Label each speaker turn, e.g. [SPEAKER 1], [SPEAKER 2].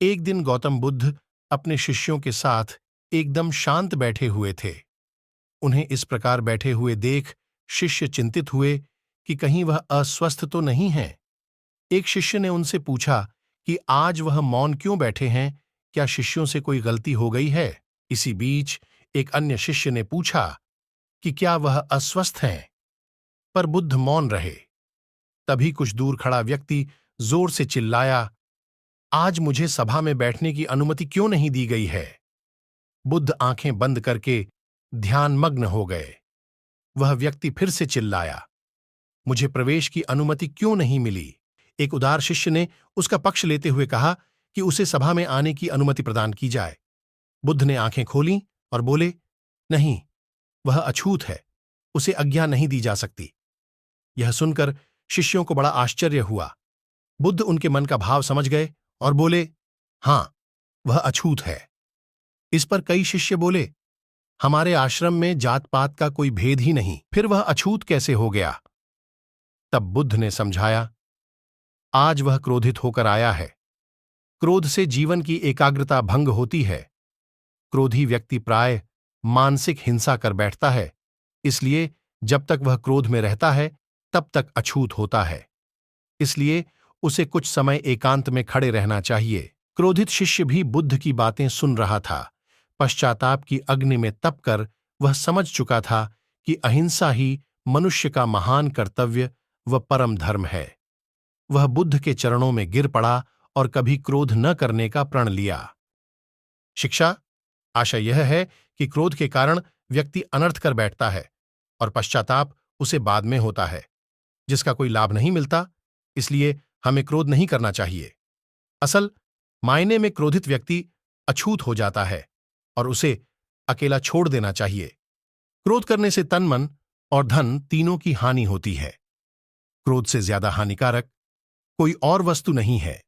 [SPEAKER 1] एक दिन गौतम बुद्ध अपने शिष्यों के साथ एकदम शांत बैठे हुए थे। उन्हें इस प्रकार बैठे हुए देख शिष्य चिंतित हुए कि कहीं वह अस्वस्थ तो नहीं है। एक शिष्य ने उनसे पूछा कि आज वह मौन क्यों बैठे हैं, क्या शिष्यों से कोई गलती हो गई है? इसी बीच एक अन्य शिष्य ने पूछा कि क्या वह अस्वस्थ हैं? पर बुद्ध मौन रहे। तभी कुछ दूर खड़ा व्यक्ति जोर से चिल्लाया, आज मुझे सभा में बैठने की अनुमति क्यों नहीं दी गई है? बुद्ध आंखें बंद करके ध्यानमग्न हो गए। वह व्यक्ति फिर से चिल्लाया, मुझे प्रवेश की अनुमति क्यों नहीं मिली? एक उदार शिष्य ने उसका पक्ष लेते हुए कहा कि उसे सभा में आने की अनुमति प्रदान की जाए। बुद्ध ने आंखें खोलीं और बोले, नहीं, वह अछूत है, उसे आज्ञा नहीं दी जा सकती। यह सुनकर शिष्यों को बड़ा आश्चर्य हुआ। बुद्ध उनके मन का भाव समझ गए और बोले, हां, वह अछूत है। इस पर कई शिष्य बोले, हमारे आश्रम में जात पात का कोई भेद ही नहीं, फिर वह अछूत कैसे हो गया? तब बुद्ध ने समझाया, आज वह क्रोधित होकर आया है। क्रोध से जीवन की एकाग्रता भंग होती है। क्रोधी व्यक्ति प्राय मानसिक हिंसा कर बैठता है, इसलिए जब तक वह क्रोध में रहता है तब तक अछूत होता है। इसलिए उसे कुछ समय एकांत में खड़े रहना चाहिए। क्रोधित शिष्य भी बुद्ध की बातें सुन रहा था। पश्चाताप की अग्नि में तपकर वह समझ चुका था कि अहिंसा ही मनुष्य का महान कर्तव्य व परम धर्म है। वह बुद्ध के चरणों में गिर पड़ा और कभी क्रोध न करने का प्रण लिया। शिक्षा, आशा यह है कि क्रोध के कारण व्यक्ति अनर्थ कर बैठता है और पश्चाताप उसे बाद में होता है, जिसका कोई लाभ नहीं मिलता। इसलिए हमें क्रोध नहीं करना चाहिए। असल मायने में क्रोधित व्यक्ति अछूत हो जाता है और उसे अकेला छोड़ देना चाहिए। क्रोध करने से तन, मन और धन तीनों की हानि होती है। क्रोध से ज्यादा हानिकारक कोई और वस्तु नहीं है।